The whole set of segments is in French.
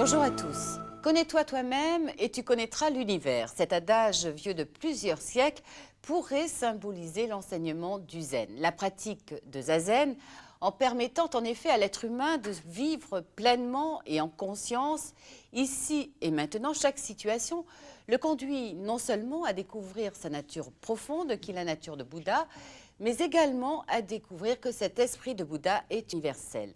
Bonjour à tous. Connais-toi toi-même et tu connaîtras l'univers. Cet adage vieux de plusieurs siècles pourrait symboliser l'enseignement du zen, la pratique de zazen, en permettant en effet à l'être humain de vivre pleinement et en conscience, ici et maintenant. Chaque situation le conduit non seulement à découvrir sa nature profonde, qui est la nature de Bouddha, mais également à découvrir que cet esprit de Bouddha est universel.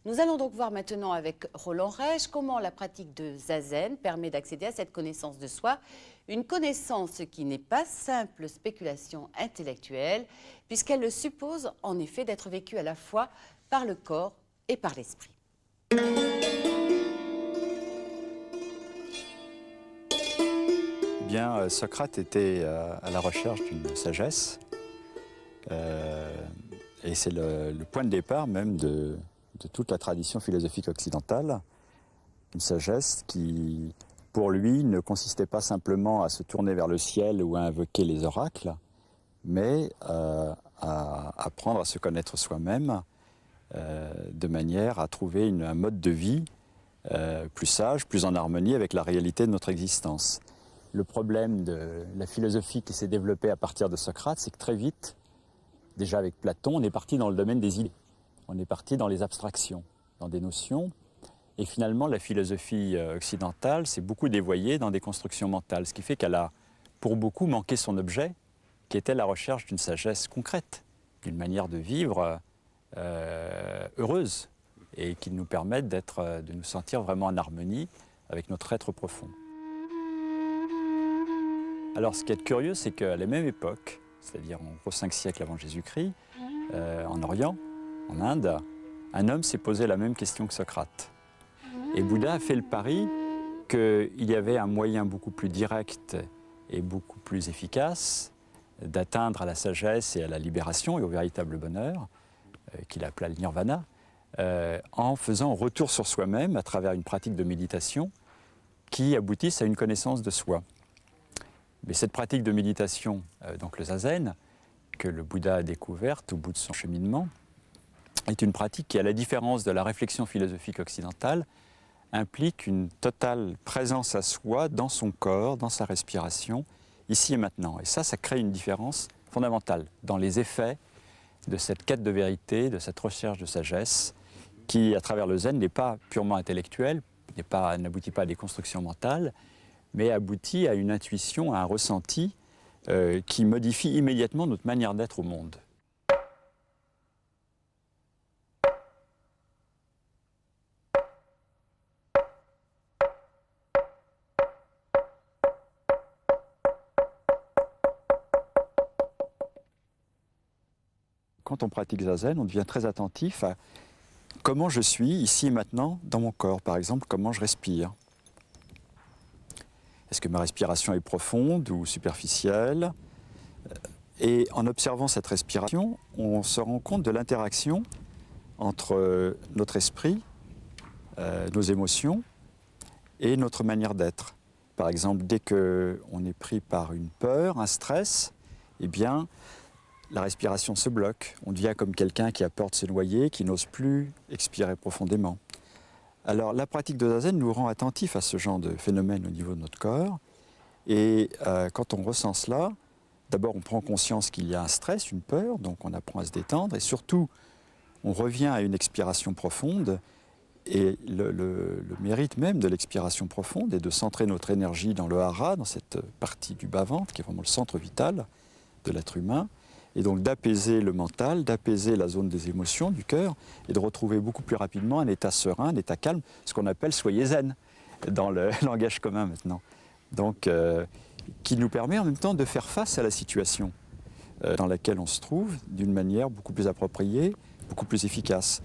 Nous allons donc voir maintenant avec Roland Rèche comment la pratique de zazen permet d'accéder à cette connaissance de soi, une connaissance qui n'est pas simple spéculation intellectuelle, puisqu'elle suppose en effet d'être vécue à la fois par le corps et par l'esprit. Eh bien, Socrate était à la recherche d'une sagesse, et c'est le point de départ même de toute la tradition philosophique occidentale, une sagesse qui, pour lui, ne consistait pas simplement à se tourner vers le ciel ou à invoquer les oracles, mais à apprendre à se connaître soi-même de manière à trouver un mode de vie plus sage, plus en harmonie avec la réalité de notre existence. Le problème de la philosophie qui s'est développée à partir de Socrate, c'est que très vite, déjà avec Platon, on est parti dans le domaine des idées. On est parti dans les abstractions, dans des notions. Et finalement, la philosophie occidentale s'est beaucoup dévoyée dans des constructions mentales, ce qui fait qu'elle a, pour beaucoup, manqué son objet, qui était la recherche d'une sagesse concrète, d'une manière de vivre heureuse, et qui nous permette de nous sentir vraiment en harmonie avec notre être profond. Alors, ce qui est curieux, c'est qu'à la même époque, c'est-à-dire en gros 5 siècles avant Jésus-Christ, en Orient, en Inde, un homme s'est posé la même question que Socrate. Et Bouddha a fait le pari qu'il y avait un moyen beaucoup plus direct et beaucoup plus efficace d'atteindre à la sagesse et à la libération et au véritable bonheur, qu'il appela le nirvana, en faisant un retour sur soi-même à travers une pratique de méditation qui aboutisse à une connaissance de soi. Mais cette pratique de méditation, donc le zazen, que le Bouddha a découverte au bout de son cheminement, est une pratique qui, à la différence de la réflexion philosophique occidentale, implique une totale présence à soi dans son corps, dans sa respiration, ici et maintenant. Et ça crée une différence fondamentale dans les effets de cette quête de vérité, de cette recherche de sagesse, qui, à travers le zen, n'est pas purement intellectuelle, n'aboutit pas à des constructions mentales, mais aboutit à une intuition, à un ressenti qui modifie immédiatement notre manière d'être au monde. Quand on pratique zazen, on devient très attentif à comment je suis ici et maintenant dans mon corps. Par exemple, comment je respire. Est-ce que ma respiration est profonde ou superficielle? Et en observant cette respiration, on se rend compte de l'interaction entre notre esprit, nos émotions et notre manière d'être. Par exemple, dès qu'on est pris par une peur, un stress, eh bien, la respiration se bloque. On devient comme quelqu'un qui a peur de se noyer, qui n'ose plus expirer profondément. Alors, la pratique de zazen nous rend attentifs à ce genre de phénomène au niveau de notre corps. Et quand on ressent cela, d'abord, on prend conscience qu'il y a un stress, une peur, donc on apprend à se détendre. Et surtout, on revient à une expiration profonde. Et le mérite même de l'expiration profonde est de centrer notre énergie dans le hara, dans cette partie du bas-ventre, qui est vraiment le centre vital de l'être humain. Et donc d'apaiser le mental, d'apaiser la zone des émotions, du cœur, et de retrouver beaucoup plus rapidement un état serein, un état calme, ce qu'on appelle « soyez zen » dans le langage commun maintenant. Donc, qui nous permet en même temps de faire face à la situation dans laquelle on se trouve d'une manière beaucoup plus appropriée, beaucoup plus efficace.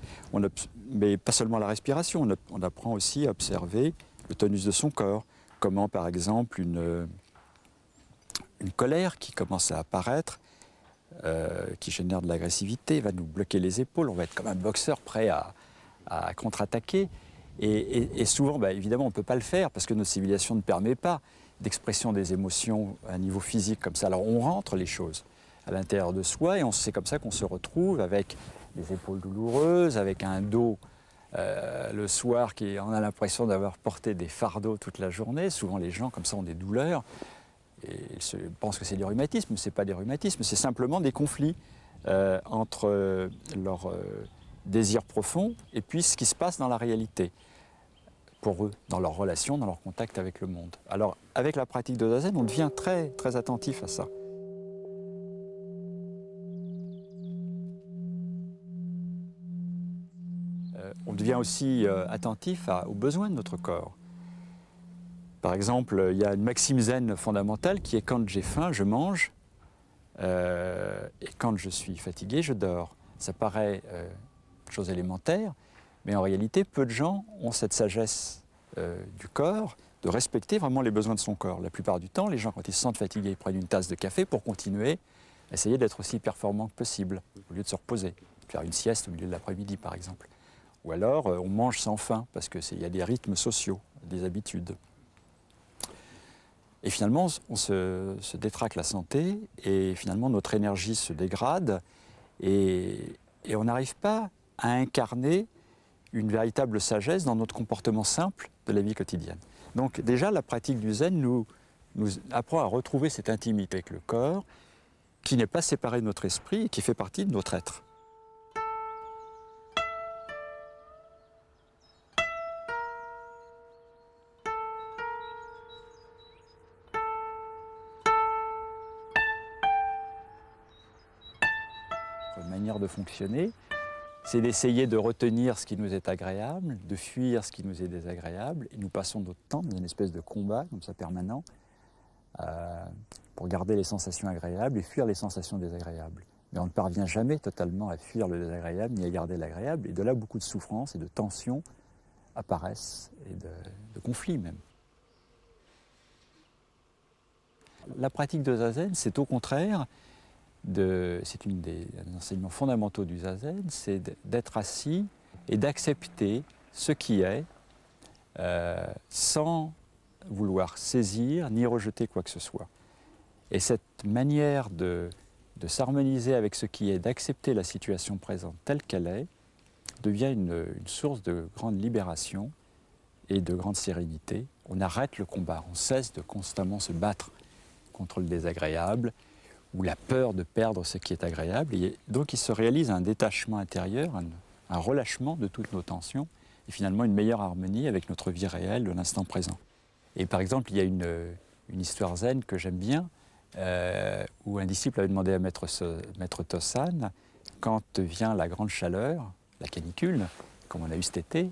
Mais pas seulement la respiration, on apprend aussi à observer le tonus de son corps, comment par exemple une colère qui commence à apparaître, qui génère de l'agressivité, va nous bloquer les épaules, on va être comme un boxeur prêt à contre-attaquer. Et souvent, évidemment, on ne peut pas le faire parce que notre civilisation ne permet pas d'expression des émotions à un niveau physique comme ça. Alors on rentre les choses à l'intérieur de soi et c'est comme ça qu'on se retrouve avec des épaules douloureuses, avec un dos le soir, on a l'impression d'avoir porté des fardeaux toute la journée. Souvent, les gens, comme ça, ont des douleurs. Et ils pensent que c'est des rhumatismes. Ce n'est pas des rhumatismes, c'est simplement des conflits entre leur désir profond et puis ce qui se passe dans la réalité pour eux, dans leur relation, dans leur contact avec le monde. Alors, avec la pratique de zazen, on devient très, très attentif à ça. On devient aussi attentif aux besoins de notre corps. Par exemple, il y a une maxime zen fondamentale qui est quand j'ai faim, je mange, et quand je suis fatigué, je dors. Ça paraît chose élémentaire, mais en réalité, peu de gens ont cette sagesse du corps de respecter vraiment les besoins de son corps. La plupart du temps, les gens, quand ils se sentent fatigués, ils prennent une tasse de café pour continuer, essayer d'être aussi performant que possible, au lieu de se reposer, faire une sieste au milieu de l'après-midi, par exemple. Ou alors, on mange sans faim, parce qu'il y a des rythmes sociaux, des habitudes. Et finalement, on se détraque la santé, et finalement, notre énergie se dégrade, et on n'arrive pas à incarner une véritable sagesse dans notre comportement simple de la vie quotidienne. Donc déjà, la pratique du zen nous apprend à retrouver cette intimité avec le corps, qui n'est pas séparé de notre esprit et qui fait partie de notre être. Notre manière de fonctionner, c'est d'essayer de retenir ce qui nous est agréable, de fuir ce qui nous est désagréable, et nous passons notre temps dans une espèce de combat, comme ça, permanent, pour garder les sensations agréables et fuir les sensations désagréables. Mais on ne parvient jamais totalement à fuir le désagréable ni à garder l'agréable, et de là, beaucoup de souffrances et de tensions apparaissent, et de conflits même. La pratique de zazen, c'est au contraire, c'est un des enseignements fondamentaux du zazen, c'est d'être assis et d'accepter ce qui est sans vouloir saisir ni rejeter quoi que ce soit. Et cette manière de s'harmoniser avec ce qui est, d'accepter la situation présente telle qu'elle est, devient une source de grande libération et de grande sérénité. On arrête le combat, on cesse de constamment se battre contre le désagréable ou la peur de perdre ce qui est agréable. Et donc il se réalise un détachement intérieur, un relâchement de toutes nos tensions et finalement une meilleure harmonie avec notre vie réelle de l'instant présent. Et par exemple, il y a une histoire zen que j'aime bien, où un disciple avait demandé à Maître Tosan, quand vient la grande chaleur, la canicule, comme on a eu cet été,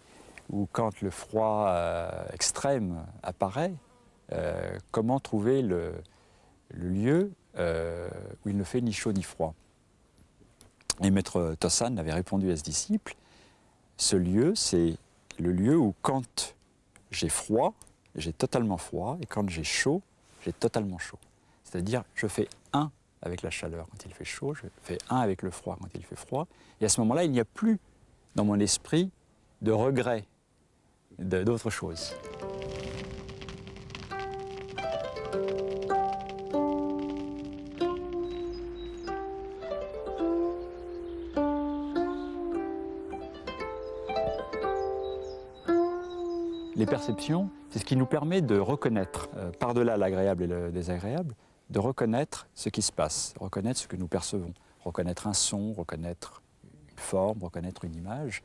ou quand le froid extrême apparaît, comment trouver le lieu où il ne fait ni chaud ni froid. Et Maître Tosan avait répondu à ce disciple, ce lieu, c'est le lieu où quand j'ai froid, j'ai totalement froid, et quand j'ai chaud, j'ai totalement chaud. C'est-à-dire, je fais un avec la chaleur quand il fait chaud, je fais un avec le froid quand il fait froid, et à ce moment-là, il n'y a plus dans mon esprit de regret d'autre chose. Les perceptions, c'est ce qui nous permet de reconnaître, par-delà l'agréable et le désagréable, de reconnaître ce qui se passe, reconnaître ce que nous percevons, reconnaître un son, reconnaître une forme, reconnaître une image.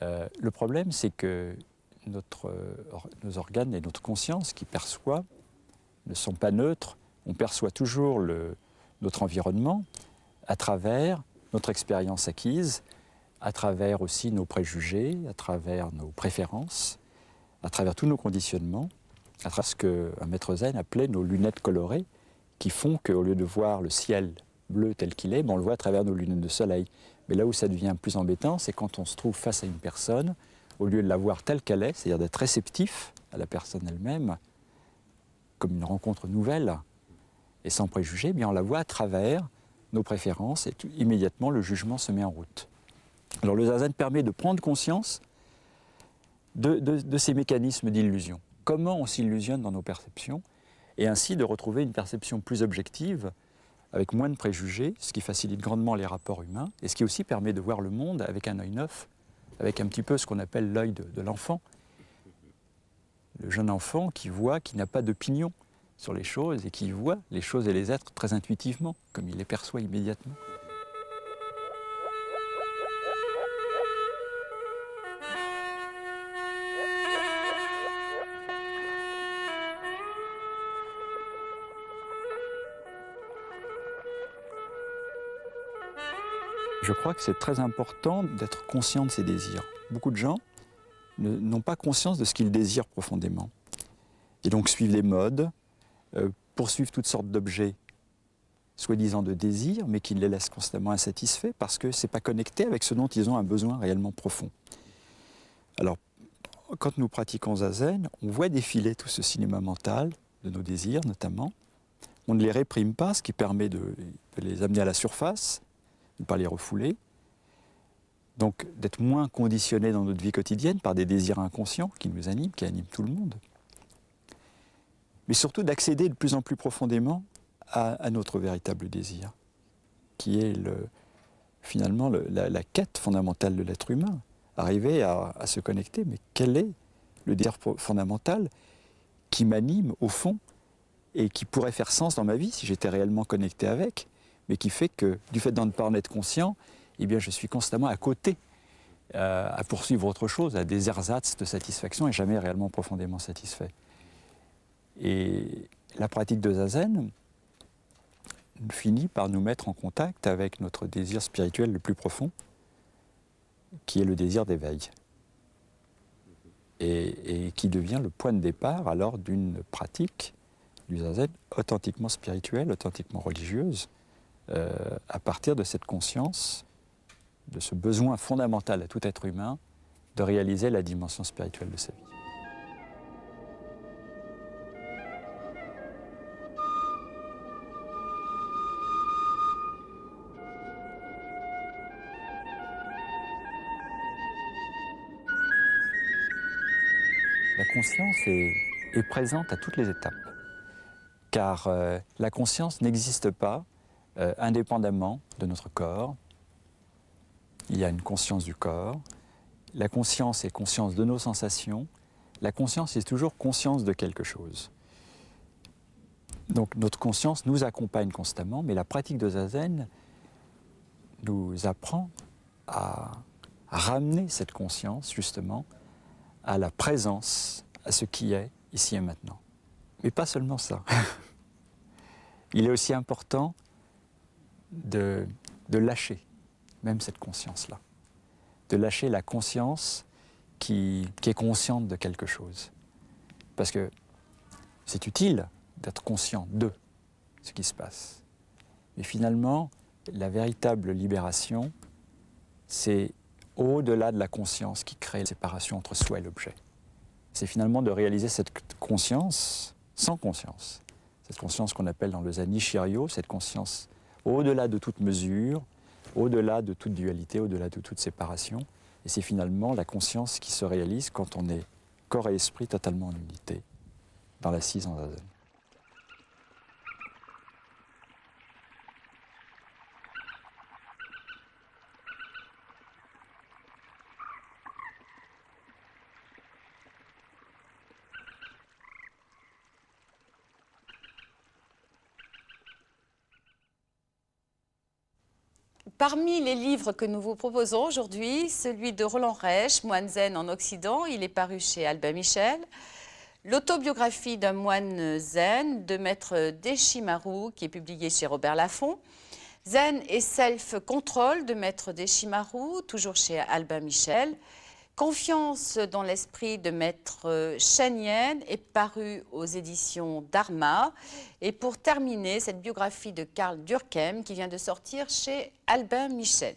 Le problème, c'est que nos organes et notre conscience qui perçoit ne sont pas neutres. On perçoit toujours notre environnement à travers notre expérience acquise, à travers aussi nos préjugés, à travers nos préférences, à travers tous nos conditionnements, à travers ce qu'un maître zen appelait nos lunettes colorées, qui font qu'au lieu de voir le ciel bleu tel qu'il est, on le voit à travers nos lunettes de soleil. Mais là où ça devient plus embêtant, c'est quand on se trouve face à une personne, au lieu de la voir telle qu'elle est, c'est-à-dire d'être réceptif à la personne elle-même, comme une rencontre nouvelle et sans préjugés, on la voit à travers nos préférences et immédiatement le jugement se met en route. Alors le zazen permet de prendre conscience de ces mécanismes d'illusion. Comment on s'illusionne dans nos perceptions et ainsi de retrouver une perception plus objective avec moins de préjugés, ce qui facilite grandement les rapports humains et ce qui aussi permet de voir le monde avec un œil neuf avec un petit peu ce qu'on appelle l'œil de l'enfant. Le jeune enfant qui voit, qui n'a pas d'opinion sur les choses et qui voit les choses et les êtres très intuitivement, comme il les perçoit immédiatement. Je crois que c'est très important d'être conscient de ses désirs. Beaucoup de gens n'ont pas conscience de ce qu'ils désirent profondément. Et donc suivent les modes, poursuivent toutes sortes d'objets soi-disant de désir, mais qui les laissent constamment insatisfaits parce que ce n'est pas connecté avec ce dont ils ont un besoin réellement profond. Alors, quand nous pratiquons Zazen, on voit défiler tout ce cinéma mental de nos désirs notamment. On ne les réprime pas, ce qui permet de les amener à la surface, de ne pas les refouler. Donc d'être moins conditionné dans notre vie quotidienne par des désirs inconscients qui nous animent, qui animent tout le monde. Mais surtout d'accéder de plus en plus profondément à notre véritable désir, qui est finalement la quête fondamentale de l'être humain. Arriver à se connecter, mais quel est le désir fondamental qui m'anime au fond et qui pourrait faire sens dans ma vie si j'étais réellement connecté avec, mais qui fait que, du fait d'en ne pas en être conscient, eh bien, je suis constamment à côté, à poursuivre autre chose, à des ersatz de satisfaction et jamais réellement profondément satisfait. Et la pratique de Zazen finit par nous mettre en contact avec notre désir spirituel le plus profond, qui est le désir d'éveil. Et qui devient le point de départ alors d'une pratique du Zazen authentiquement spirituelle, authentiquement religieuse, à partir de cette conscience, de ce besoin fondamental à tout être humain de réaliser la dimension spirituelle de sa vie. La conscience est présente à toutes les étapes, car la conscience n'existe pas indépendamment de notre corps. Il y a une conscience du corps, la conscience est conscience de nos sensations, la conscience est toujours conscience de quelque chose. Donc notre conscience nous accompagne constamment, mais la pratique de Zazen nous apprend à ramener cette conscience justement à la présence, à ce qui est ici et maintenant. Mais pas seulement ça. Il est aussi important de lâcher même cette conscience-là, de lâcher la conscience qui est consciente de quelque chose. Parce que c'est utile d'être conscient de ce qui se passe. Mais finalement, la véritable libération, c'est au-delà de la conscience qui crée la séparation entre soi et l'objet. C'est finalement de réaliser cette conscience sans conscience. Cette conscience qu'on appelle dans le Zen Nishiryo, cette conscience au-delà de toute mesure, au-delà de toute dualité, au-delà de toute séparation. Et c'est finalement la conscience qui se réalise quand on est corps et esprit totalement en unité, dans l'assise en Zazen. Parmi les livres que nous vous proposons aujourd'hui, celui de Roland Reich, Moine zen en Occident, il est paru chez Albin Michel. L'autobiographie d'un moine zen de maître Deshimaru, qui est publié chez Robert Laffont. Zen et Self-Control de maître Deshimaru, toujours chez Albin Michel. Confiance dans l'esprit de maître Shen Yen est paru aux éditions Dharma. Et pour terminer, cette biographie de Karl Durkheim qui vient de sortir chez Albin Michel.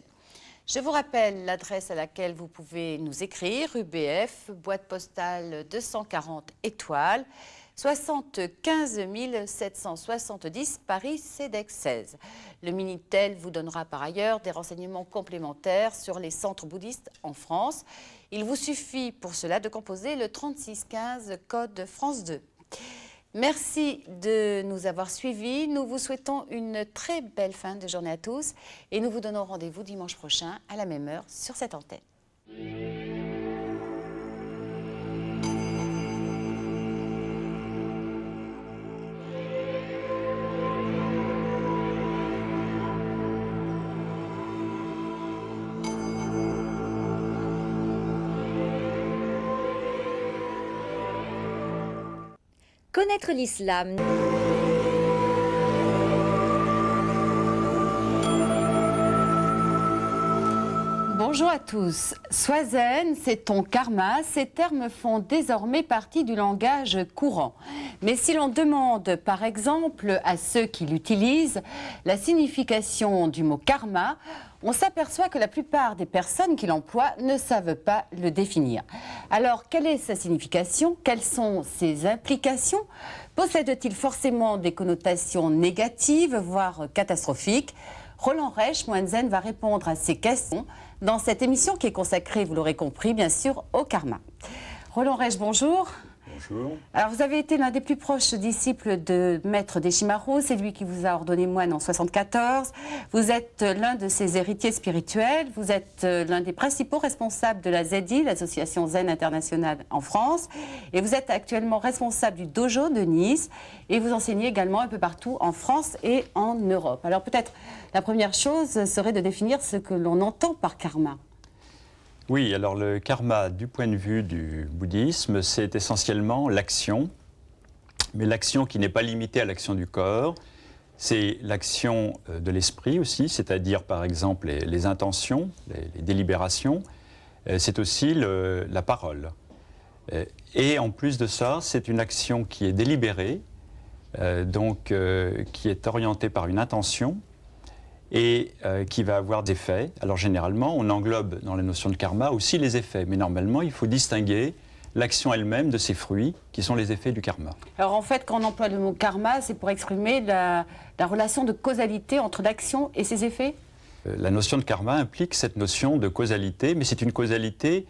Je vous rappelle l'adresse à laquelle vous pouvez nous écrire, UBF, boîte postale 240 étoiles, 75 770 Paris CEDEX 16. Le Minitel vous donnera par ailleurs des renseignements complémentaires sur les centres bouddhistes en France. Il vous suffit pour cela de composer le 3615 code France 2. Merci de nous avoir suivis. Nous vous souhaitons une très belle fin de journée à tous et nous vous donnons rendez-vous dimanche prochain à la même heure sur cette antenne. connaître l'islam. Bonjour à tous. Sois zen, c'est ton karma. Ces termes font désormais partie du langage courant. Mais si l'on demande, par exemple, à ceux qui l'utilisent, la signification du mot karma, on s'aperçoit que la plupart des personnes qui l'emploient ne savent pas le définir. Alors, quelle est sa signification? Quelles sont ses implications? Possède-t-il forcément des connotations négatives, voire catastrophiques? Roland Reich, moine zen, va répondre à ces questions dans cette émission qui est consacrée, vous l'aurez compris, bien sûr, au karma. Roland Reich, bonjour. Bonjour. Alors, vous avez été l'un des plus proches disciples de Maître Deshimaru, c'est lui qui vous a ordonné moine en 1974. Vous êtes l'un de ses héritiers spirituels, vous êtes l'un des principaux responsables de la ZI, l'Association Zen Internationale en France, et vous êtes actuellement responsable du dojo de Nice, et vous enseignez également un peu partout en France et en Europe. Alors peut-être la première chose serait de définir ce que l'on entend par karma. Oui, alors le karma, du point de vue du bouddhisme, c'est essentiellement l'action, mais l'action qui n'est pas limitée à l'action du corps, c'est l'action de l'esprit aussi, c'est-à-dire par exemple les intentions, les délibérations, c'est aussi la parole. Et en plus de ça, c'est une action qui est délibérée, qui est orientée par une intention, et qui va avoir des effets. Alors généralement, on englobe dans la notion de karma aussi les effets, mais normalement, il faut distinguer l'action elle-même de ses fruits, qui sont les effets du karma. Alors en fait, quand on emploie le mot karma, c'est pour exprimer la relation de causalité entre l'action et ses effets? La notion de karma implique cette notion de causalité, mais c'est une causalité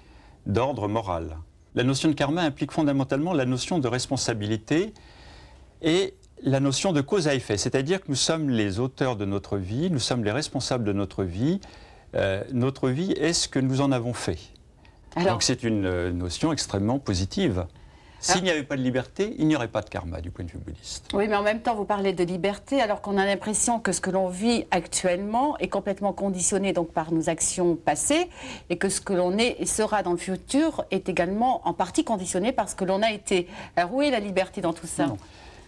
d'ordre moral. La notion de karma implique fondamentalement la notion de responsabilité et la notion de cause à effet, c'est-à-dire que nous sommes les auteurs de notre vie, nous sommes les responsables de notre vie. Notre vie est ce que nous en avons fait. Alors, donc c'est une notion extrêmement positive. S'il n'y avait pas de liberté, il n'y aurait pas de karma du point de vue bouddhiste. Oui, mais en même temps, vous parlez de liberté, alors qu'on a l'impression que ce que l'on vit actuellement est complètement conditionné donc, par nos actions passées, et que ce que l'on est et sera dans le futur est également en partie conditionné par ce que l'on a été. Alors où est la liberté dans tout ça? Non.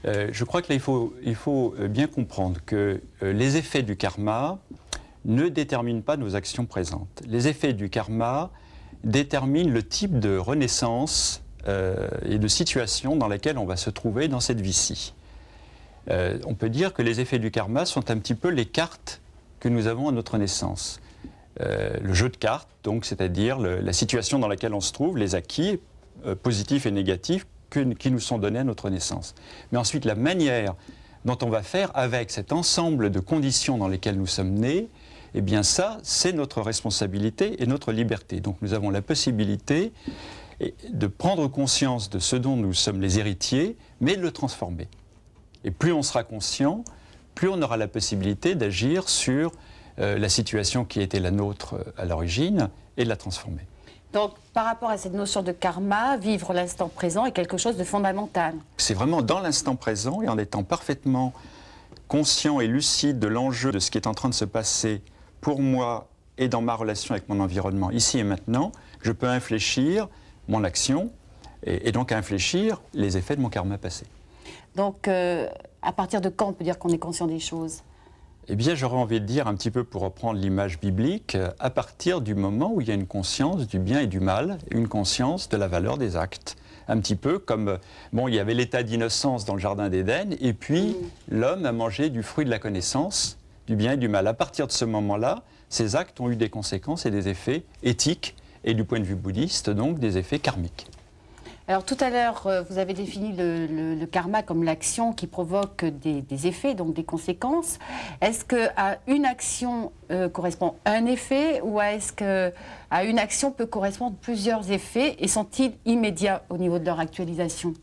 Je crois que là, il faut bien comprendre que les effets du karma ne déterminent pas nos actions présentes. Les effets du karma déterminent le type de renaissance et de situation dans laquelle on va se trouver dans cette vie-ci. On peut dire que les effets du karma sont un petit peu les cartes que nous avons à notre naissance. Le jeu de cartes, donc, c'est-à-dire la situation dans laquelle on se trouve, les acquis positifs et négatifs, qui nous sont donnés à notre naissance. Mais ensuite, la manière dont on va faire avec cet ensemble de conditions dans lesquelles nous sommes nés, eh bien ça, c'est notre responsabilité et notre liberté. Donc nous avons la possibilité de prendre conscience de ce dont nous sommes les héritiers, mais de le transformer. Et plus on sera conscient, plus on aura la possibilité d'agir sur la situation qui était la nôtre à l'origine et de la transformer. Donc, par rapport à cette notion de karma, vivre l'instant présent est quelque chose de fondamental. C'est vraiment dans l'instant présent et en étant parfaitement conscient et lucide de l'enjeu de ce qui est en train de se passer pour moi et dans ma relation avec mon environnement, ici et maintenant, je peux infléchir mon action et donc infléchir les effets de mon karma passé. Donc, à partir de quand on peut dire qu'on est conscient des choses ? Eh bien, j'aurais envie de dire, un petit peu pour reprendre l'image biblique, à partir du moment où il y a une conscience du bien et du mal, une conscience de la valeur des actes. Un petit peu comme, bon, il y avait l'état d'innocence dans le jardin d'Éden, et puis l'homme a mangé du fruit de la connaissance, du bien et du mal. À partir de ce moment-là, ces actes ont eu des conséquences et des effets éthiques, et du point de vue bouddhiste, donc des effets karmiques. Alors tout à l'heure, vous avez défini le karma comme l'action qui provoque des effets, donc des conséquences. Est-ce qu'à une action correspond un effet ou est-ce qu'à une action peut correspondre plusieurs effets et sont-ils immédiats au niveau de leur actualisation ?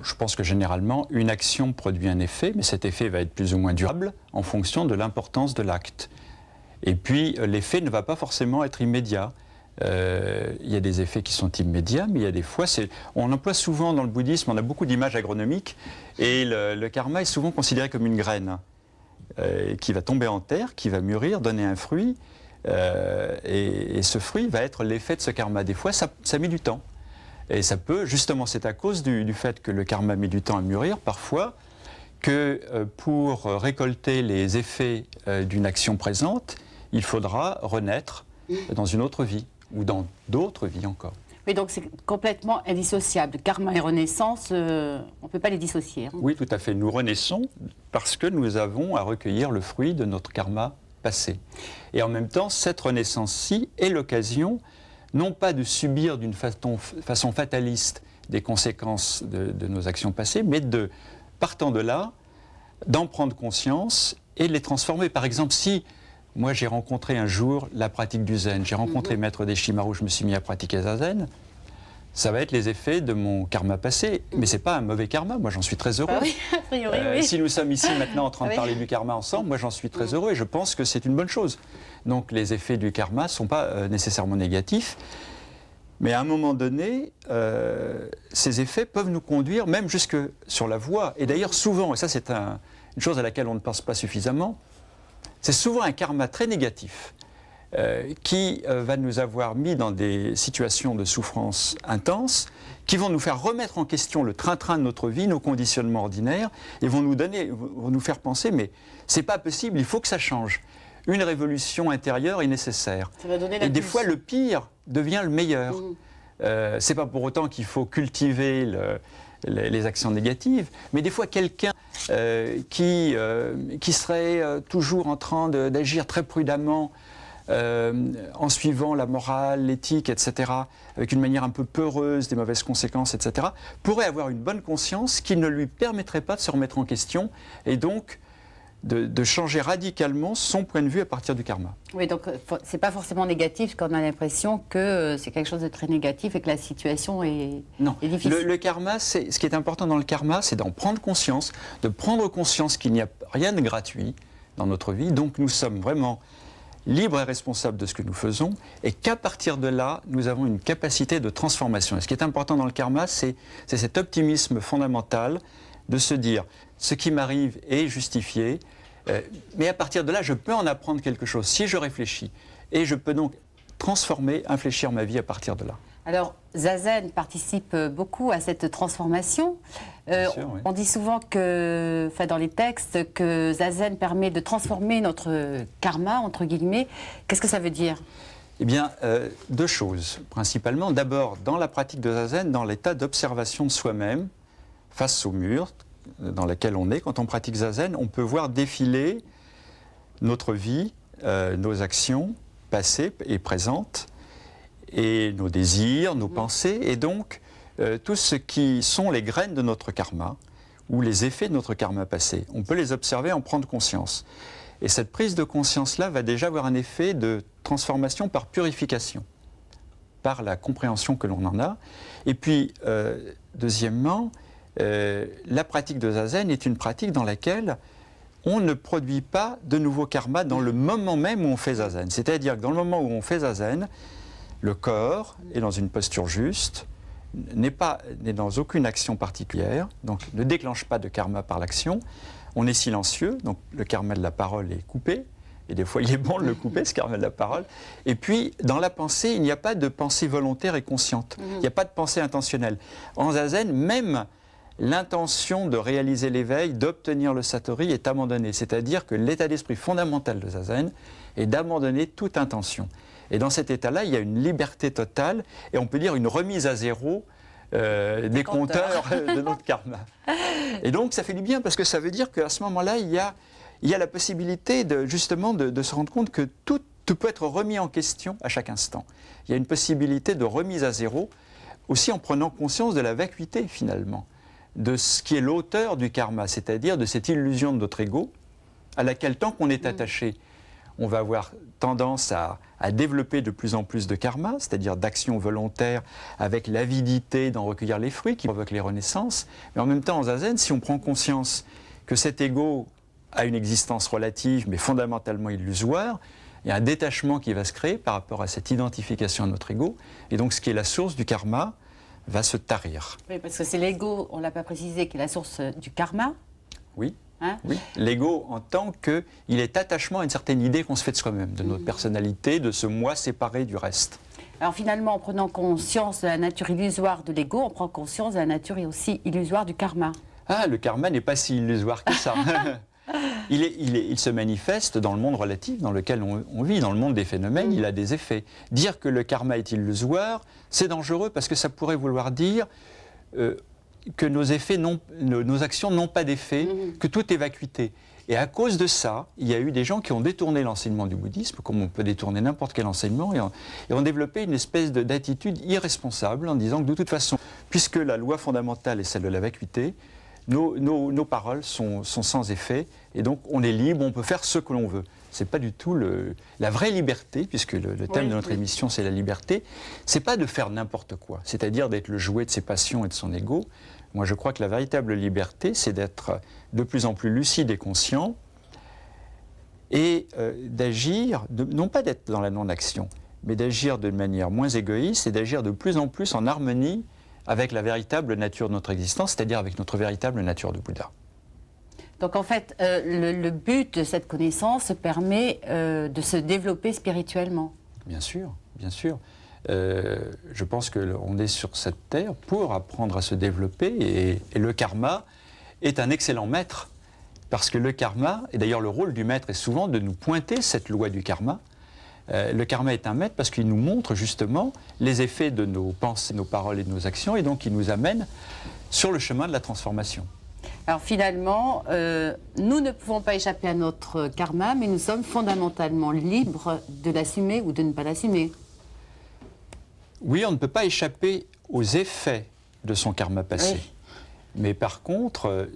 Je pense que généralement, une action produit un effet, mais cet effet va être plus ou moins durable en fonction de l'importance de l'acte. Et puis, l'effet ne va pas forcément être immédiat. Il y a des effets qui sont immédiats, mais il y a des fois, on emploie souvent dans le bouddhisme, on a beaucoup d'images agronomiques, et le karma est souvent considéré comme une graine qui va tomber en terre, qui va mûrir, donner un fruit, et ce fruit va être l'effet de ce karma. Des fois, ça met du temps. Et ça peut, justement, c'est à cause du fait que le karma met du temps à mûrir, parfois, que pour récolter les effets d'une action présente, il faudra renaître dans une autre vie, ou dans d'autres vies encore. Oui, donc c'est complètement indissociable. Karma et renaissance, on ne peut pas les dissocier. Hein. Oui, tout à fait. Nous renaissons parce que nous avons à recueillir le fruit de notre karma passé. Et en même temps, cette renaissance-ci est l'occasion, non pas de subir d'une façon fataliste des conséquences de nos actions passées, mais partant de là, d'en prendre conscience et de les transformer. Par exemple, si moi j'ai rencontré un jour la pratique du zen, j'ai rencontré Maître Deshimaru, je me suis mis à pratiquer zazen, ça va être les effets de mon karma passé. Mais ce n'est pas un mauvais karma, moi j'en suis très heureux. Oui, a priori, oui. Si nous sommes ici maintenant en train de parler du karma ensemble, moi j'en suis très heureux et je pense que c'est une bonne chose. Donc les effets du karma ne sont pas nécessairement négatifs. Mais à un moment donné, ces effets peuvent nous conduire même jusque sur la voie. Et d'ailleurs souvent, et ça c'est une chose à laquelle on ne pense pas suffisamment, c'est souvent un karma très négatif qui va nous avoir mis dans des situations de souffrance intense, qui vont nous faire remettre en question le train-train de notre vie, nos conditionnements ordinaires, et vont nous faire penser, mais c'est pas possible, il faut que ça change. Une révolution intérieure est nécessaire. Ça va donner la et des puce. fois, le pire devient le meilleur. C'est pas pour autant qu'il faut cultiver les actions négatives, mais des fois quelqu'un qui serait toujours en train d'agir très prudemment en suivant la morale, l'éthique, etc., avec une manière un peu peureuse des mauvaises conséquences, etc., pourrait avoir une bonne conscience qui ne lui permettrait pas de se remettre en question et donc de changer radicalement son point de vue à partir du karma. Oui, donc c'est pas forcément négatif, parce qu'on a l'impression que c'est quelque chose de très négatif et que la situation est difficile. Le karma, ce qui est important dans le karma, c'est d'en prendre conscience, de prendre conscience qu'il n'y a rien de gratuit dans notre vie, donc nous sommes vraiment libres et responsables de ce que nous faisons, et qu'à partir de là, nous avons une capacité de transformation. Et ce qui est important dans le karma, c'est cet optimisme fondamental de se dire, ce qui m'arrive est justifié, mais à partir de là, je peux en apprendre quelque chose si je réfléchis. Et je peux donc transformer, infléchir ma vie à partir de là. Alors, Zazen participe beaucoup à cette transformation. Sûr, oui. On dit souvent dans les textes, que Zazen permet de transformer notre karma, entre guillemets. Qu'est-ce que ça veut dire ? Eh bien, deux choses, principalement. D'abord, dans la pratique de Zazen, dans l'état d'observation de soi-même, face au mur dans lequel on est, quand on pratique Zazen, on peut voir défiler notre vie, nos actions passées et présentes, et nos désirs, nos pensées, et donc tout ce qui sont les graines de notre karma, ou les effets de notre karma passé. On peut les observer, en prendre conscience. Et cette prise de conscience-là va déjà avoir un effet de transformation par purification, par la compréhension que l'on en a. Et puis, deuxièmement, la pratique de Zazen est une pratique dans laquelle on ne produit pas de nouveau karma dans le moment même où on fait Zazen. C'est-à-dire que dans le moment où on fait Zazen, le corps est dans une posture juste, n'est dans aucune action particulière, donc ne déclenche pas de karma par l'action. On est silencieux, donc le karma de la parole est coupé, et des fois il est bon de le couper, ce karma de la parole. Et puis, dans la pensée, il n'y a pas de pensée volontaire et consciente. Il n'y a pas de pensée intentionnelle. En Zazen, même l'intention de réaliser l'éveil, d'obtenir le satori est abandonnée. C'est-à-dire que l'état d'esprit fondamental de Zazen est d'abandonner toute intention. Et dans cet état-là, il y a une liberté totale, et on peut dire une remise à zéro des compteurs de notre karma. Et donc ça fait du bien, parce que ça veut dire qu'à ce moment-là, il y a la possibilité justement de se rendre compte que tout peut être remis en question à chaque instant. Il y a une possibilité de remise à zéro, aussi en prenant conscience de la vacuité finalement, de ce qui est l'auteur du karma, c'est-à-dire de cette illusion de notre ego, à laquelle tant qu'on est attaché, on va avoir tendance à développer de plus en plus de karma, c'est-à-dire d'actions volontaires avec l'avidité d'en recueillir les fruits qui provoquent les renaissances. Mais en même temps, en Zazen, si on prend conscience que cet ego a une existence relative mais fondamentalement illusoire, il y a un détachement qui va se créer par rapport à cette identification à notre ego. Et donc ce qui est la source du karma va se tarir. Oui, parce que c'est l'ego, on ne l'a pas précisé, qui est la source du karma. Oui. Hein ? Oui, l'ego en tant qu'il est attachement à une certaine idée qu'on se fait de soi-même, de notre personnalité, de ce moi séparé du reste. Alors finalement, en prenant conscience de la nature illusoire de l'ego, on prend conscience de la nature aussi illusoire du karma. Ah, le karma n'est pas si illusoire que ça. Il se manifeste dans le monde relatif dans lequel on vit, dans le monde des phénomènes, il a des effets. Dire que le karma est illusoire, c'est dangereux parce que ça pourrait vouloir dire que nos effets nos actions n'ont pas d'effet, que tout est vacuité. Et à cause de ça, il y a eu des gens qui ont détourné l'enseignement du bouddhisme, comme on peut détourner n'importe quel enseignement, et ont développé une espèce d'attitude irresponsable en disant que de toute façon, puisque la loi fondamentale est celle de la vacuité, nos paroles sont sans effet, et donc on est libre, on peut faire ce que l'on veut. Ce n'est pas du tout la vraie liberté, puisque le thème de notre émission c'est la liberté, c'est pas de faire n'importe quoi, c'est-à-dire d'être le jouet de ses passions et de son ego. Moi je crois que la véritable liberté c'est d'être de plus en plus lucide et conscient, et d'agir, non pas d'être dans la non-action, mais d'agir de manière moins égoïste et d'agir de plus en plus en harmonie avec la véritable nature de notre existence, c'est-à-dire avec notre véritable nature de Bouddha. Donc en fait, le but de cette connaissance permet de se développer spirituellement. Bien sûr, bien sûr. Je pense qu'on est sur cette terre pour apprendre à se développer et le karma est un excellent maître parce que le karma, et d'ailleurs le rôle du maître est souvent de nous pointer cette loi du karma. Le karma est un maître parce qu'il nous montre justement les effets de nos pensées, nos paroles et de nos actions et donc il nous amène sur le chemin de la transformation. Alors finalement, nous ne pouvons pas échapper à notre karma, mais nous sommes fondamentalement libres de l'assumer ou de ne pas l'assumer. Oui, on ne peut pas échapper aux effets de son karma passé. Oui. Mais par contre,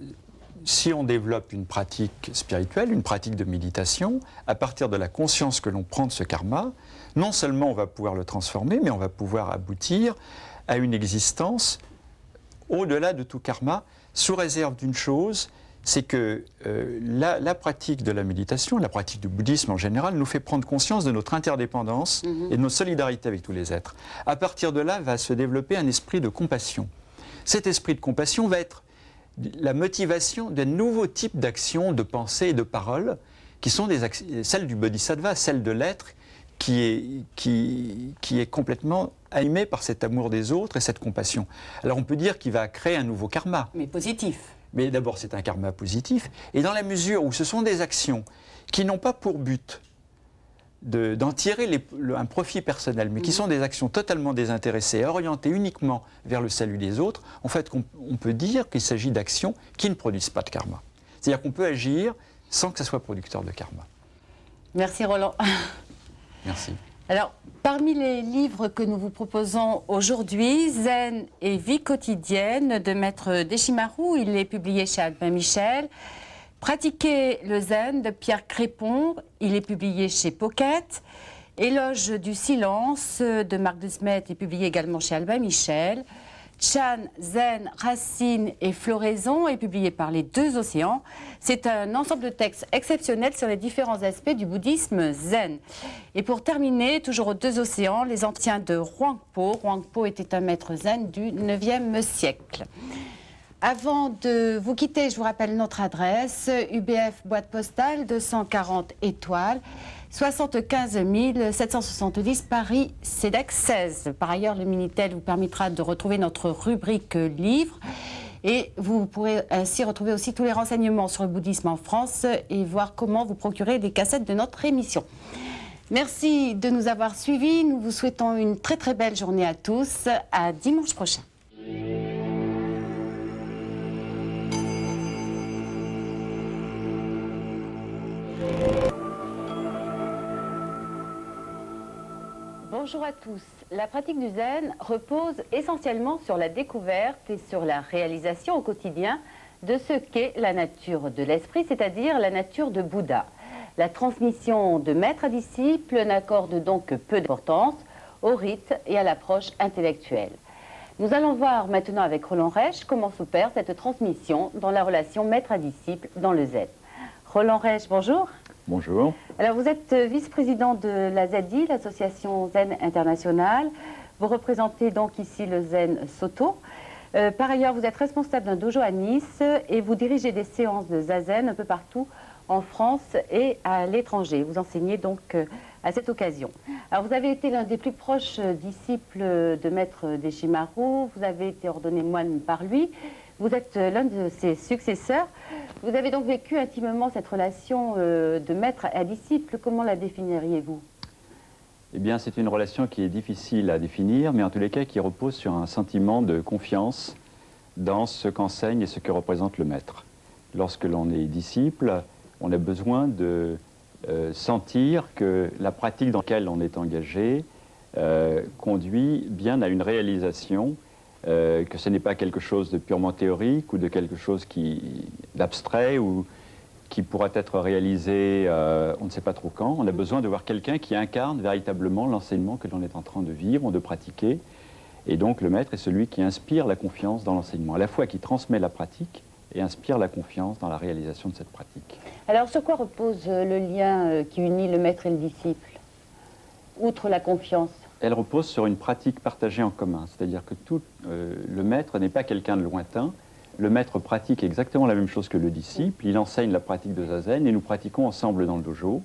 si on développe une pratique spirituelle, une pratique de méditation, à partir de la conscience que l'on prend de ce karma, non seulement on va pouvoir le transformer, mais on va pouvoir aboutir à une existence au-delà de tout karma, sous réserve d'une chose, c'est que la pratique de la méditation, la pratique du bouddhisme en général, nous fait prendre conscience de notre interdépendance et de notre solidarité avec tous les êtres. À partir de là, va se développer un esprit de compassion. Cet esprit de compassion va être la motivation d'un nouveau type d'actions, de pensées et de paroles, qui sont celles du bodhisattva, celles de l'être, qui est complètement animé par cet amour des autres et cette compassion. Alors on peut dire qu'il va créer un nouveau karma. Mais positif. Mais d'abord c'est un karma positif, et dans la mesure où ce sont des actions qui n'ont pas pour but d'en tirer un profit personnel, mais qui sont des actions totalement désintéressées, orientées uniquement vers le salut des autres, en fait on peut dire qu'il s'agit d'actions qui ne produisent pas de karma. C'est-à-dire qu'on peut agir sans que ça soit producteur de karma. Merci Roland. Merci. Alors, parmi les livres que nous vous proposons aujourd'hui, Zen et vie quotidienne de Maître Deshimaru, il est publié chez Albin Michel. Pratiquer le Zen de Pierre Crépon, il est publié chez Pocket. Éloge du silence de Marc de Smet est publié également chez Albin Michel. Chan, Zen, Racine et Floraison est publié par les Deux Océans. C'est un ensemble de textes exceptionnels sur les différents aspects du bouddhisme zen. Et pour terminer, toujours aux Deux Océans, les Anciens de Huangpo. Huangpo était un maître zen du 9e siècle. Avant de vous quitter, je vous rappelle notre adresse, UBF boîte postale 240 étoiles, 75 770 Paris, CEDEX 16. Par ailleurs, le Minitel vous permettra de retrouver notre rubrique livres et vous pourrez ainsi retrouver aussi tous les renseignements sur le bouddhisme en France et voir comment vous procurer des cassettes de notre émission. Merci de nous avoir suivis. Nous vous souhaitons une très très belle journée à tous. À dimanche prochain. Bonjour à tous. La pratique du zen repose essentiellement sur la découverte et sur la réalisation au quotidien de ce qu'est la nature de l'esprit, c'est-à-dire la nature de Bouddha. La transmission de maître à disciple n'accorde donc peu d'importance au rite et à l'approche intellectuelle. Nous allons voir maintenant avec Roland Reich comment s'opère cette transmission dans la relation maître à disciple dans le zen. Roland Reich, bonjour. Bonjour. Alors vous êtes vice-président de la ZI, l'association Zen Internationale. Vous représentez donc ici le Zen Soto. Par ailleurs, vous êtes responsable d'un dojo à Nice et vous dirigez des séances de zazen un peu partout en France et à l'étranger. Vous enseignez donc à cette occasion. Alors, vous avez été l'un des plus proches disciples de Maître Deshimaru, vous avez été ordonné moine par lui, vous êtes l'un de ses successeurs. Vous avez donc vécu intimement cette relation de maître à disciple. Comment la définiriez-vous? Eh bien, c'est une relation qui est difficile à définir, mais en tous les cas qui repose sur un sentiment de confiance dans ce qu'enseigne et ce que représente le maître. Lorsque l'on est disciple, on a besoin de sentir que la pratique dans laquelle on est engagé conduit bien à une réalisation, que ce n'est pas quelque chose de purement théorique ou de quelque chose d'abstrait ou qui pourra être réalisé on ne sait pas trop quand. On a besoin de voir quelqu'un qui incarne véritablement l'enseignement que l'on est en train de vivre, de pratiquer. Et donc le maître est celui qui inspire la confiance dans l'enseignement, à la fois qui transmet la pratique et inspire la confiance dans la réalisation de cette pratique. Alors sur quoi repose le lien qui unit le maître et le disciple, outre la confiance? Elle repose sur une pratique partagée en commun, c'est-à-dire que le maître n'est pas quelqu'un de lointain. Le maître pratique exactement la même chose que le disciple, il enseigne la pratique de Zazen et nous pratiquons ensemble dans le dojo.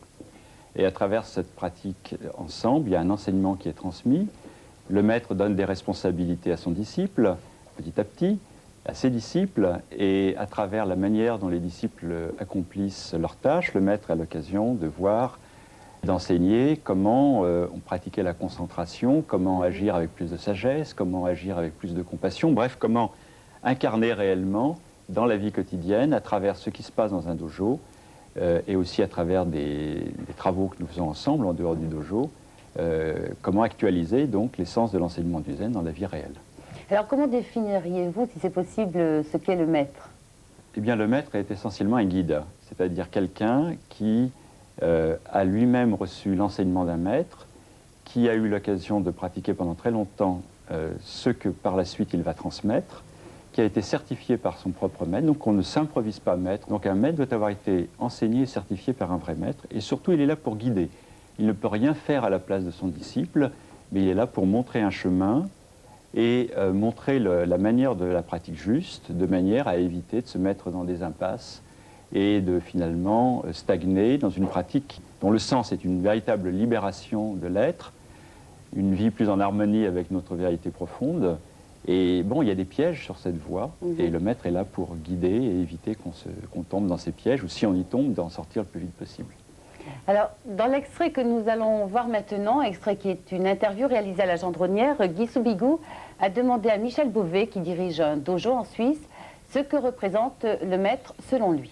Et à travers cette pratique ensemble, il y a un enseignement qui est transmis. Le maître donne des responsabilités à son disciple, petit à petit, à ses disciples, et à travers la manière dont les disciples accomplissent leurs tâches, le maître a l'occasion de voir, d'enseigner comment on pratiquait la concentration, comment agir avec plus de sagesse, comment agir avec plus de compassion, bref, comment incarner réellement dans la vie quotidienne, à travers ce qui se passe dans un dojo, et aussi à travers des travaux que nous faisons ensemble en dehors du dojo, comment actualiser donc l'essence de l'enseignement du Zen dans la vie réelle. Alors comment définiriez-vous, si c'est possible, ce qu'est le maître? Eh bien le maître est essentiellement un guide, c'est-à-dire quelqu'un qui a lui-même reçu l'enseignement d'un maître, qui a eu l'occasion de pratiquer pendant très longtemps ce que par la suite il va transmettre, qui a été certifié par son propre maître, donc on ne s'improvise pas maître. Donc un maître doit avoir été enseigné et certifié par un vrai maître, et surtout il est là pour guider. Il ne peut rien faire à la place de son disciple, mais il est là pour montrer un chemin et montrer la manière de la pratique juste, de manière à éviter de se mettre dans des impasses et de finalement stagner dans une pratique dont le sens est une véritable libération de l'être, une vie plus en harmonie avec notre vérité profonde. Et bon, il y a des pièges sur cette voie, et le maître est là pour guider et éviter qu'on tombe dans ces pièges, ou si on y tombe, d'en sortir le plus vite possible. Alors, dans l'extrait que nous allons voir maintenant, extrait qui est une interview réalisée à la Gendronnière, Guy Soubigou a demandé à Michel Beauvais, qui dirige un dojo en Suisse, ce que représente le maître selon lui.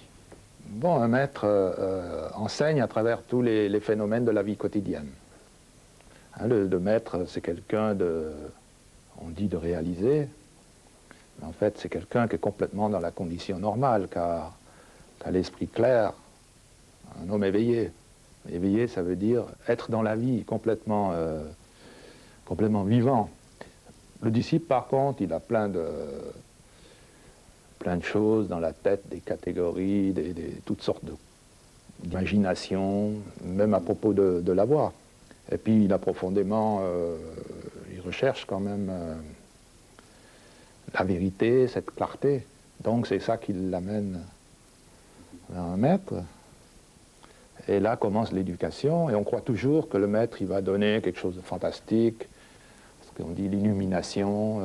Bon, un maître enseigne à travers tous les phénomènes de la vie quotidienne. Hein, le maître, c'est quelqu'un on dit de réaliser, mais en fait c'est quelqu'un qui est complètement dans la condition normale, car l'esprit clair, un homme éveillé. Éveillé, ça veut dire être dans la vie, complètement vivant. Le disciple, par contre, il a plein de choses dans la tête, des catégories, toutes sortes d'imagination, même à propos de la voix. Et puis il a profondément, il recherche quand même la vérité, cette clarté. Donc c'est ça qui l'amène vers un maître. Et là commence l'éducation, et on croit toujours que le maître il va donner quelque chose de fantastique, ce qu'on dit l'illumination,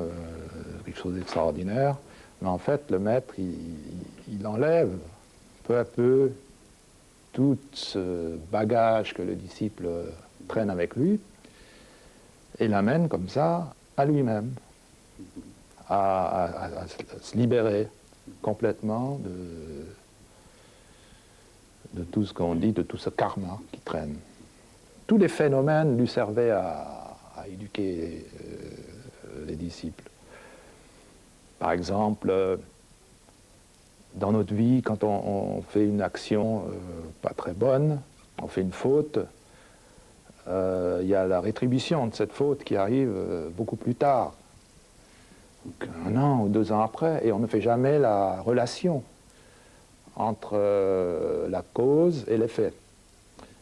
quelque chose d'extraordinaire. Mais en fait, le maître, il enlève peu à peu tout ce bagage que le disciple traîne avec lui, et l'amène comme ça à lui-même, à se libérer complètement de tout ce qu'on dit, de tout ce karma qui traîne. Tous les phénomènes lui servaient à éduquer les disciples. Par exemple, dans notre vie, quand on fait une action pas très bonne, on fait une faute, il y a la rétribution de cette faute qui arrive beaucoup plus tard, donc 1 an ou 2 ans après, et on ne fait jamais la relation entre la cause et l'effet.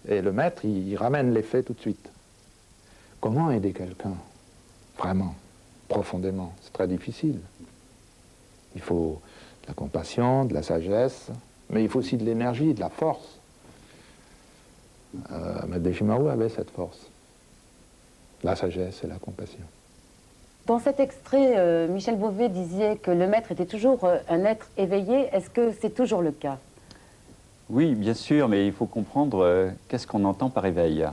Et le maître, il ramène l'effet tout de suite. Comment aider quelqu'un, vraiment, profondément? C'est très difficile. Il faut de la compassion, de la sagesse, mais il faut aussi de l'énergie, de la force. Maître Deshimaru avait cette force. la sagesse et la compassion. Dans cet extrait, Michel Beauvais disait que le maître était toujours un être éveillé. Est-ce que c'est toujours le cas? Oui, bien sûr, mais il faut comprendre qu'est-ce qu'on entend par éveil.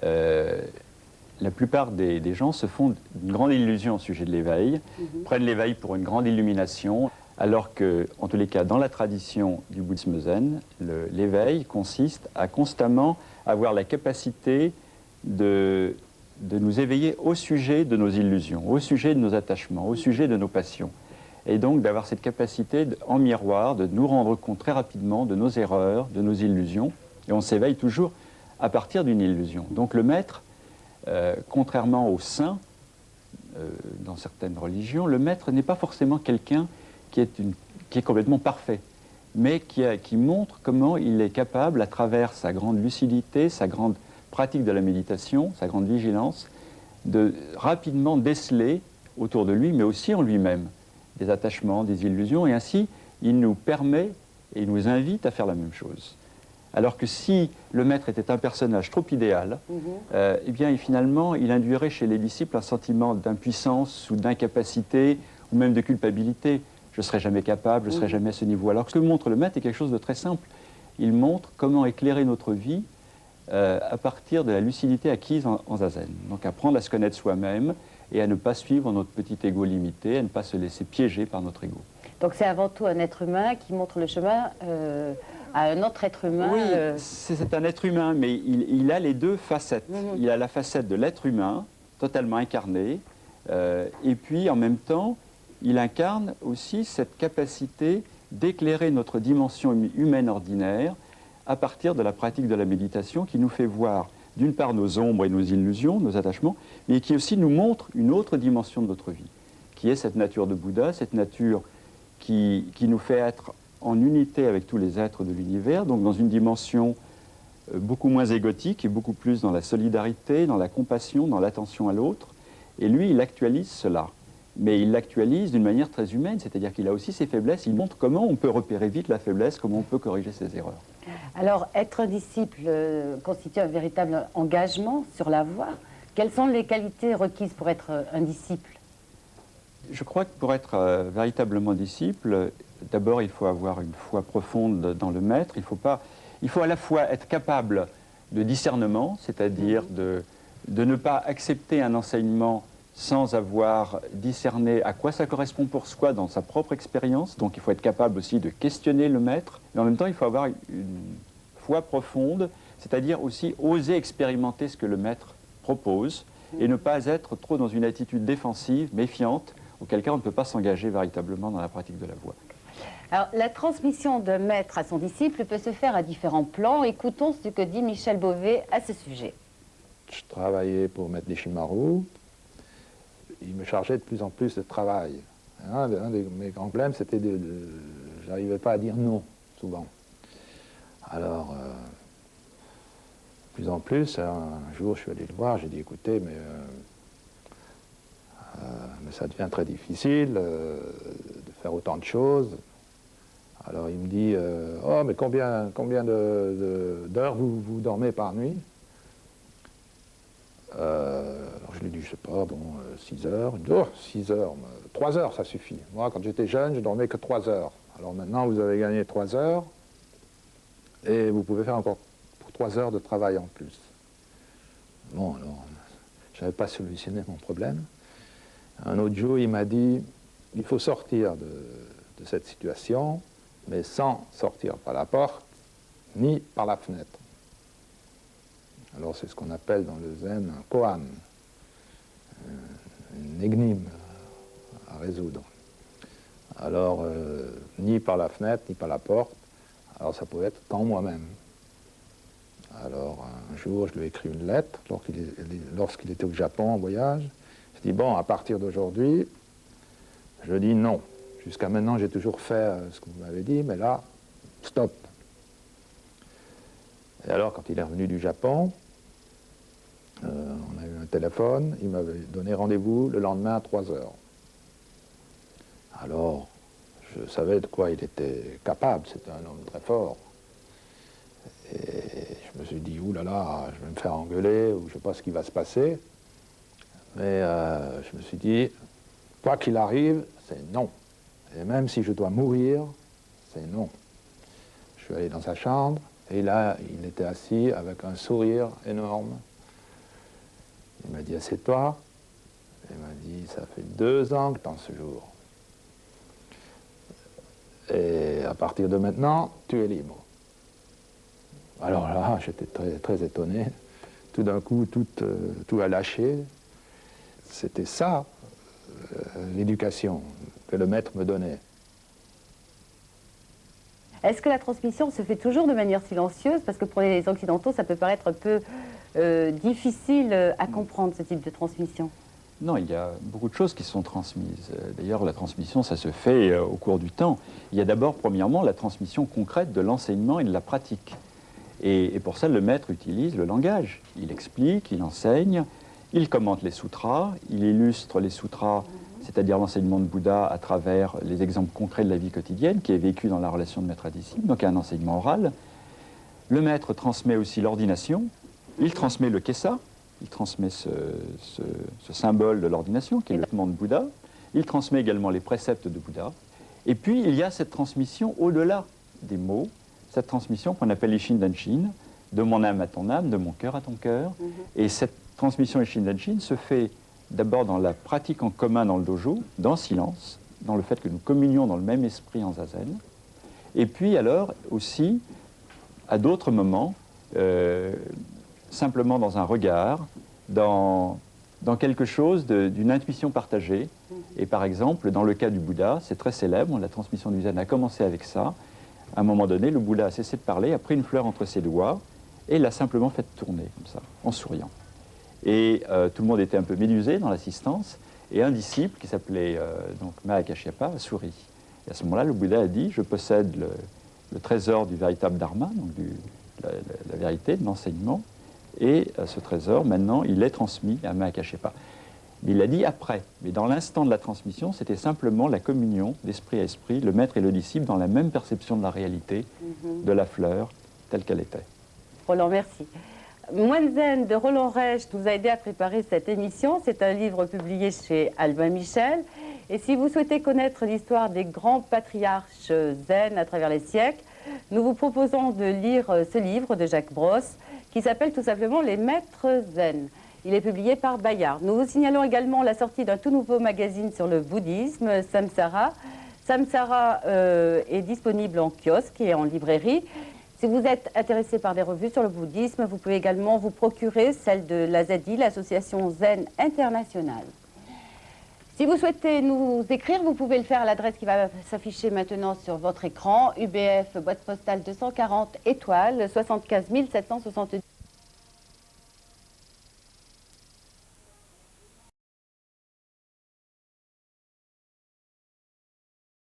La plupart des gens se font une grande illusion au sujet de l'éveil, prennent l'éveil pour une grande illumination, alors que, en tous les cas, dans la tradition du bouddhisme zen, l'éveil consiste à constamment avoir la capacité de nous éveiller au sujet de nos illusions, au sujet de nos attachements, au sujet de nos passions. Et donc d'avoir cette capacité en miroir de nous rendre compte très rapidement de nos erreurs, de nos illusions. Et on s'éveille toujours à partir d'une illusion. Donc le maître, contrairement au saint, dans certaines religions, le maître n'est pas forcément quelqu'un qui est complètement parfait, mais qui montre comment il est capable, à travers sa grande lucidité, sa grande pratique de la méditation, sa grande vigilance, de rapidement déceler autour de lui, mais aussi en lui-même, des attachements, des illusions, et ainsi il nous permet et il nous invite à faire la même chose. Alors que si le maître était un personnage trop idéal, eh bien finalement il induirait chez les disciples un sentiment d'impuissance ou d'incapacité ou même de culpabilité. Je ne serai jamais capable, je ne serai jamais à ce niveau. Alors que ce que montre le maître est quelque chose de très simple. Il montre comment éclairer notre vie à partir de la lucidité acquise en zazen. Donc apprendre à se connaître soi-même et à ne pas suivre notre petit ego limité, à ne pas se laisser piéger par notre ego. Donc c'est avant tout un être humain qui montre le chemin à un autre être humain. Oui, c'est un être humain, mais il a les deux facettes. Il a la facette de l'être humain, totalement incarné, et puis en même temps, il incarne aussi cette capacité d'éclairer notre dimension humaine ordinaire à partir de la pratique de la méditation qui nous fait voir d'une part nos ombres et nos illusions, nos attachements, mais qui aussi nous montre une autre dimension de notre vie, qui est cette nature de Bouddha, cette nature qui nous fait être en unité avec tous les êtres de l'univers, donc dans une dimension beaucoup moins égotique et beaucoup plus dans la solidarité, dans la compassion, dans l'attention à l'autre. Et lui, il actualise cela. Mais il l'actualise d'une manière très humaine, c'est-à-dire qu'il a aussi ses faiblesses, il montre comment on peut repérer vite la faiblesse, comment on peut corriger ses erreurs. Alors, être un disciple constitue un véritable engagement sur la voie. Quelles sont les qualités requises pour être un disciple? Je crois que pour être véritablement disciple, d'abord il faut avoir une foi profonde dans le maître, il faut à la fois être capable de discernement, c'est-à-dire de ne pas accepter un enseignement sans avoir discerné à quoi ça correspond pour soi dans sa propre expérience. Donc il faut être capable aussi de questionner le maître, mais en même temps il faut avoir une foi profonde, c'est-à-dire aussi oser expérimenter ce que le maître propose et ne pas être trop dans une attitude défensive, méfiante, auquel cas on ne peut pas s'engager véritablement dans la pratique de la voie. Alors, la transmission d'un maître à son disciple peut se faire à différents plans. Écoutons ce que dit Michel Beauvais à ce sujet. Je travaillais pour Maître Nishimaru. Il me chargeait de plus en plus de travail. Un de mes grands problèmes, c'était je n'arrivais pas à dire non, souvent. Alors, de plus en plus, un jour, je suis allé le voir, j'ai dit, écoutez, mais ça devient très difficile de faire autant de choses. Alors il me dit, oh, mais combien d'heures vous dormez par nuit? Alors je lui ai dit, je sais pas, bon, 6 heures. Il me dit, oh, 6 heures, 3 heures, ça suffit. Moi, quand j'étais jeune, je dormais que 3 heures. Alors maintenant, vous avez gagné 3 heures, et vous pouvez faire encore pour 3 heures de travail en plus. Bon, alors, je n'avais pas solutionné mon problème. Un autre jour, il m'a dit, il faut sortir de cette situation, mais sans sortir par la porte, ni par la fenêtre. Alors c'est ce qu'on appelle dans le zen un koan, une énigme à résoudre. Alors, ni par la fenêtre, ni par la porte, alors ça pouvait être qu'en moi-même. Alors un jour, je lui ai écrit une lettre, lorsqu'il était au Japon en voyage. Je dis, bon, à partir d'aujourd'hui, je dis non. Jusqu'à maintenant, j'ai toujours fait ce que vous m'avez dit, mais là, stop. Et alors, quand il est revenu du Japon, on a eu un téléphone, il m'avait donné rendez-vous le lendemain à 3 heures. Alors, je savais de quoi il était capable, c'était un homme très fort. Et je me suis dit, oulala, je vais me faire engueuler, ou je ne sais pas ce qui va se passer. Mais je me suis dit, quoi qu'il arrive, c'est non. Et même si je dois mourir, c'est non. Je suis allé dans sa chambre, et là, il était assis avec un sourire énorme. Il m'a dit, assieds-toi. Il m'a dit, ça fait 2 ans que t'en ce jour. Et à partir de maintenant, tu es libre. Alors là, j'étais très, très étonné. Tout d'un coup, tout a lâché. C'était ça, l'éducation que le maître me donnait. Est-ce que la transmission se fait toujours de manière silencieuse? Parce que pour les Occidentaux, ça peut paraître un peu difficile à comprendre, ce type de transmission. Non, il y a beaucoup de choses qui sont transmises. D'ailleurs, la transmission, ça se fait au cours du temps. Il y a d'abord, premièrement, la transmission concrète de l'enseignement et de la pratique. Et pour ça, le maître utilise le langage. Il explique, il enseigne, il commente les sutras, il illustre les sutras, c'est-à-dire l'enseignement de Bouddha à travers les exemples concrets de la vie quotidienne, qui est vécu dans la relation de maître à disciple, donc un enseignement oral. Le maître transmet aussi l'ordination, il transmet le kessa, il transmet ce symbole de l'ordination, qui est le vêtement de Bouddha, il transmet également les préceptes de Bouddha, et puis il y a cette transmission au-delà des mots, cette transmission qu'on appelle Ishin Danshin, de mon âme à ton âme, de mon cœur à ton cœur. Et cette transmission Ishin Danshin se fait d'abord dans la pratique en commun dans le dojo, dans le silence, dans le fait que nous communions dans le même esprit en zazen. Et puis alors aussi, à d'autres moments, simplement dans un regard, dans quelque chose d'une intuition partagée. Et par exemple, dans le cas du Bouddha, c'est très célèbre, la transmission du zen a commencé avec ça. À un moment donné, le Bouddha a cessé de parler, a pris une fleur entre ses doigts et l'a simplement fait tourner, comme ça, en souriant. Et tout le monde était un peu médusé dans l'assistance, et un disciple qui s'appelait donc Mahakashyapa a souri. Et à ce moment-là, le Bouddha a dit, je possède le trésor du véritable dharma, donc la vérité, de l'enseignement, et ce trésor, maintenant, il est transmis à Mahakashyapa. Mais il l'a dit après. Mais dans l'instant de la transmission, c'était simplement la communion d'esprit à esprit, le maître et le disciple dans la même perception de la réalité, de la fleur, telle qu'elle était. Roland, merci. Moine Zen de Roland Reich nous a aidé à préparer cette émission. C'est un livre publié chez Albin Michel. Et si vous souhaitez connaître l'histoire des grands patriarches zen à travers les siècles, nous vous proposons de lire ce livre de Jacques Brosse qui s'appelle tout simplement Les Maîtres Zen. Il est publié par Bayard. Nous vous signalons également la sortie d'un tout nouveau magazine sur le bouddhisme, Samsara. Samsara est disponible en kiosque et en librairie. Si vous êtes intéressé par des revues sur le bouddhisme, vous pouvez également vous procurer celle de l'AZI, l'Association Zen Internationale. Si vous souhaitez nous écrire, vous pouvez le faire à l'adresse qui va s'afficher maintenant sur votre écran, UBF, boîte postale 240 étoiles, 75 770.